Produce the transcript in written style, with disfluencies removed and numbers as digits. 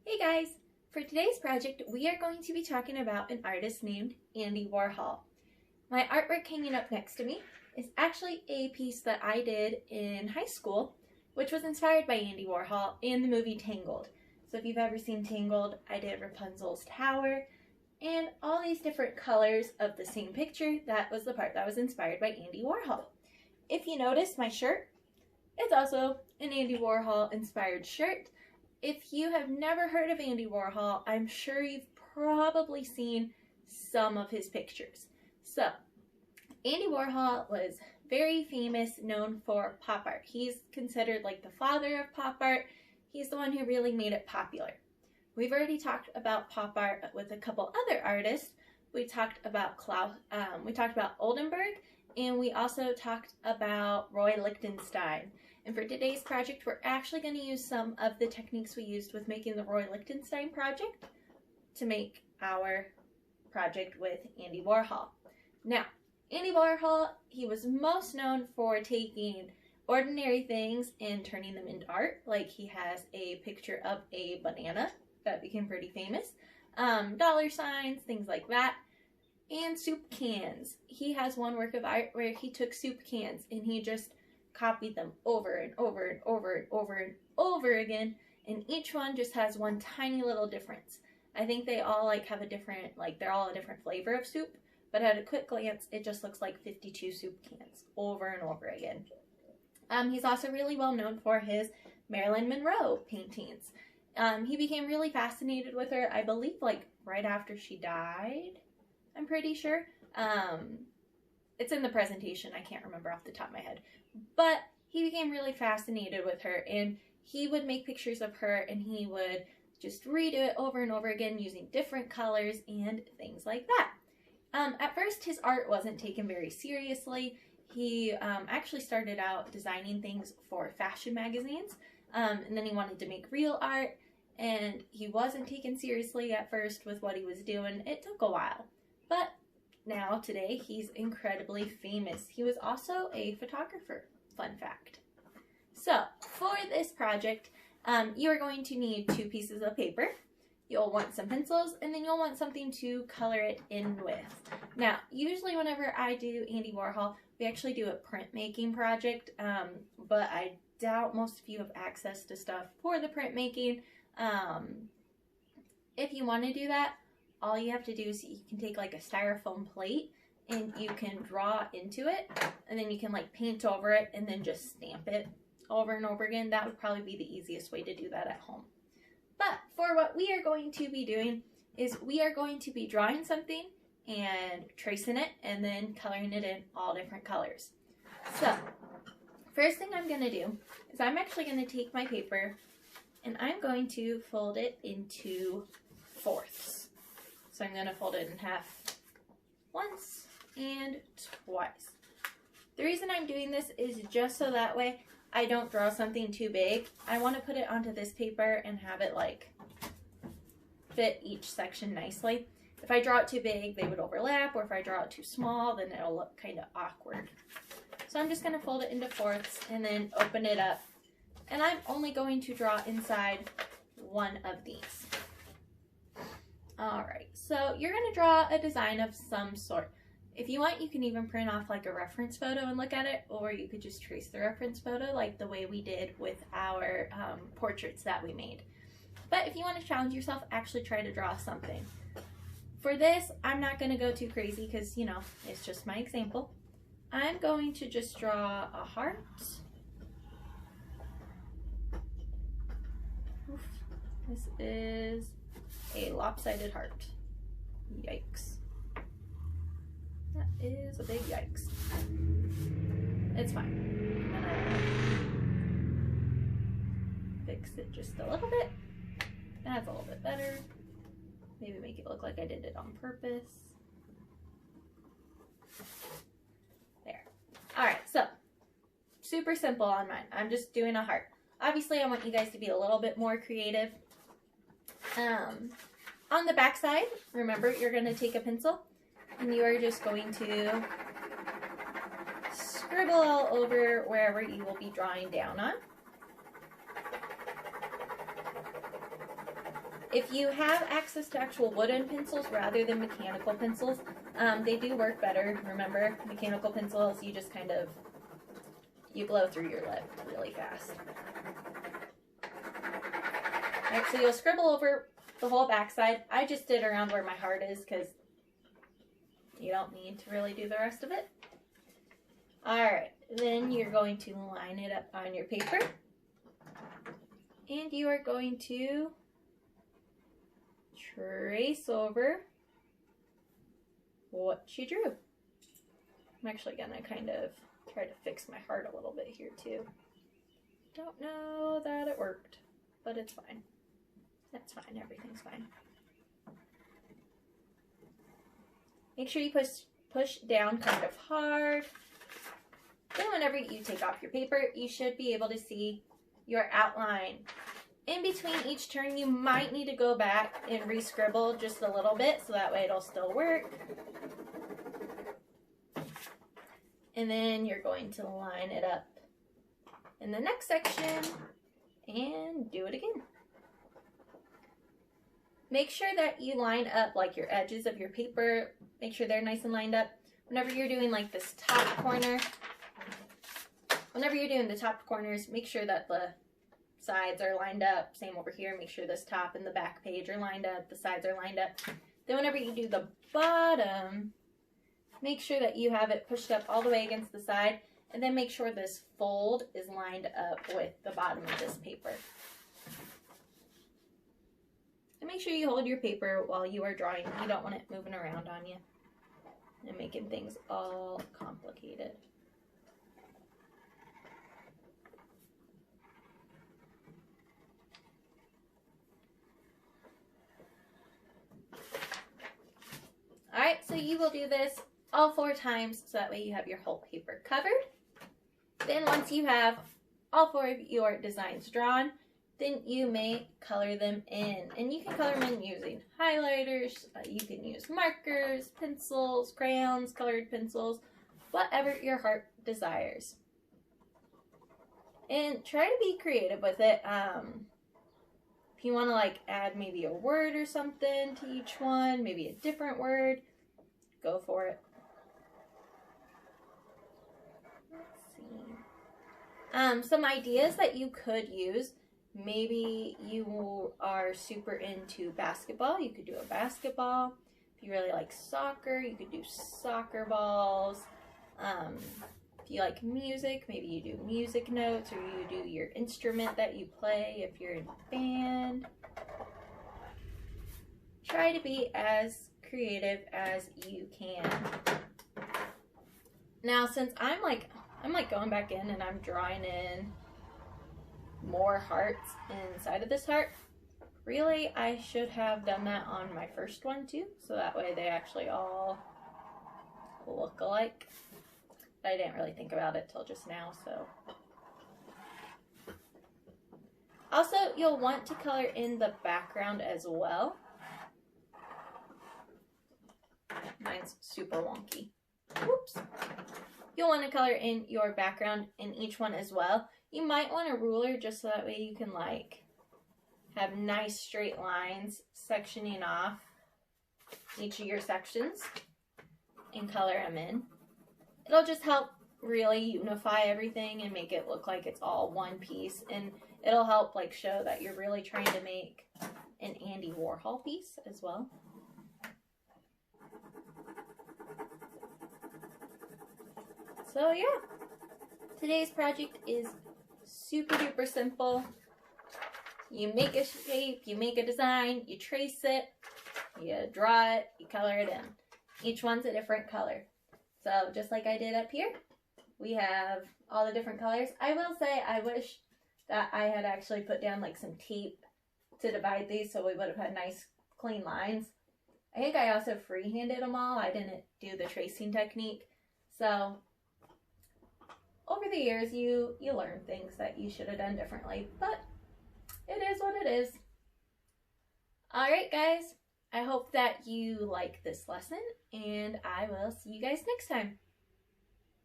Hey guys! For today's project, we are going to be talking about an artist named Andy Warhol. My artwork hanging up next to me is actually a piece that I did in high school, which was inspired by Andy Warhol in the movie Tangled. So if you've ever seen Tangled, I did Rapunzel's tower and all these different colors of the same picture. That was the part that was inspired by Andy Warhol. If you notice my shirt, it's also an Andy Warhol inspired shirt. If you have never heard of Andy Warhol, I'm sure you've probably seen some of his pictures. So, Andy Warhol was very famous, known for pop art. He's considered like the father of pop art. He's the one who really made it popular. We've already talked about pop art with a couple other artists. We talked about Oldenburg, and we also talked about Roy Lichtenstein. And for today's project, we're actually going to use some of the techniques we used with making the Roy Lichtenstein project to make our project with Andy Warhol. Now, Andy Warhol, he was most known for taking ordinary things and turning them into art. Like he has a picture of a banana that became pretty famous, dollar signs, things like that, and soup cans. He has one work of art where he took soup cans and he just copied them over and over and over and over and over again, and each one just has one tiny little difference. I think they all have a different, they're all a different flavor of soup, but at a quick glance it just looks like 52 soup cans over and over again. He's also really well known for his Marilyn Monroe paintings. He became really fascinated with her, I believe right after she died, I'm pretty sure. It's in the presentation, I can't remember off the top of my head. But he became really fascinated with her, and he would make pictures of her and he would just redo it over and over again using different colors and things like that. At first, his art wasn't taken very seriously. He actually started out designing things for fashion magazines, and then he wanted to make real art, and he wasn't taken seriously at first with what he was doing. It took a while, but now, today, he's incredibly famous. He was also a photographer, fun fact. So, for this project, you are going to need 2 pieces of paper. You'll want some pencils, and then you'll want something to color it in with. Now, usually whenever I do Andy Warhol, we actually do a printmaking project, but I doubt most of you have access to stuff for the printmaking. If you want to do that, all you have to do is you can take a styrofoam plate and you can draw into it, and then you can paint over it and then just stamp it over and over again. That would probably be the easiest way to do that at home. But for what we are going to be doing is we are going to be drawing something and tracing it and then coloring it in all different colors. So first thing I'm going to do is I'm actually going to take my paper and I'm going to fold it into fourths. So I'm going to fold it in half once and twice. The reason I'm doing this is just so that way I don't draw something too big. I want to put it onto this paper and have it fit each section nicely. If I draw it too big, they would overlap, or if I draw it too small, then it'll look kind of awkward. So I'm just going to fold it into fourths and then open it up. And I'm only going to draw inside one of these. Alright, so you're going to draw a design of some sort. If you want, you can even print off a reference photo and look at it, or you could just trace the reference photo like the way we did with our portraits that we made. But if you want to challenge yourself, actually try to draw something. For this, I'm not going to go too crazy because, it's just my example. I'm going to just draw a heart. Oof. This is a lopsided heart. Yikes. That is a big yikes. It's fine. I'm gonna fix it just a little bit. That's a little bit better. Maybe make it look like I did it on purpose. There. Alright, so super simple on mine. I'm just doing a heart. Obviously, I want you guys to be a little bit more creative. On the back side, remember, you're going to take a pencil and you are just going to scribble all over wherever you will be drawing down on. If you have access to actual wooden pencils rather than mechanical pencils, they do work better. Remember, mechanical pencils, you just kind of, you blow through your lip really fast. Alright, so you'll scribble over the whole backside. I just did around where my heart is because you don't need to really do the rest of it. Alright, then you're going to line it up on your paper. And you are going to trace over what you drew. I'm actually gonna kind of try to fix my heart a little bit here too. Don't know that it worked, but it's fine. That's fine, everything's fine. Make sure you push down kind of hard. Then whenever you take off your paper, you should be able to see your outline. In between each turn, you might need to go back and re-scribble just a little bit so that way it'll still work. And then you're going to line it up in the next section and do it again. Make sure that you line up like your edges of your paper. Make sure they're nice and lined up. Whenever you're doing like this top corner, whenever you're doing the top corners, make sure that the sides are lined up. Same over here. Make sure this top and the back page are lined up. The sides are lined up. Then whenever you do the bottom, make sure that you have it pushed up all the way against the side. And then make sure this fold is lined up with the bottom of this paper. And make sure you hold your paper while you are drawing. You don't want it moving around on you and making things all complicated. Alright, so you will do this all 4 times so that way you have your whole paper covered. Then once you have all 4 of your designs drawn, then you may color them in. And you can color them in using highlighters, you can use markers, pencils, crayons, colored pencils, whatever your heart desires. And try to be creative with it. If you want to like add maybe a word or something to each one, maybe a different word, go for it. Let's see. Some ideas that you could use. Maybe you are super into basketball. You could do a basketball. If you really like soccer, you could do soccer balls. If you like music, maybe you do music notes, or you do your instrument that you play if you're in a band. Try to be as creative as you can. Now, since I'm like going back in and I'm drawing in more hearts inside of this heart, really I should have done that on my first one too, so that way they actually all look alike. I didn't really think about it till just now, so. Also, you'll want to color in the background as well. Mine's super wonky. Whoops. You'll want to color in your background in each one as well. You might want a ruler just so that way you can like have nice straight lines sectioning off each of your sections and color them in. It'll just help really unify everything and make it look like it's all one piece, and it'll help like show that you're really trying to make an Andy Warhol piece as well. So yeah, today's project is super duper simple. You make a shape, you make a design, you trace it, you draw it, you color it in. Each one's a different color. So just like I did up here, we have all the different colors. I will say I wish that I had actually put down like some tape to divide these so we would have had nice clean lines. I think I also freehanded them all. I didn't do the tracing technique. So over the years you learn things that you should have done differently, but it is what it is. Alright guys, I hope that you like this lesson, and I will see you guys next time.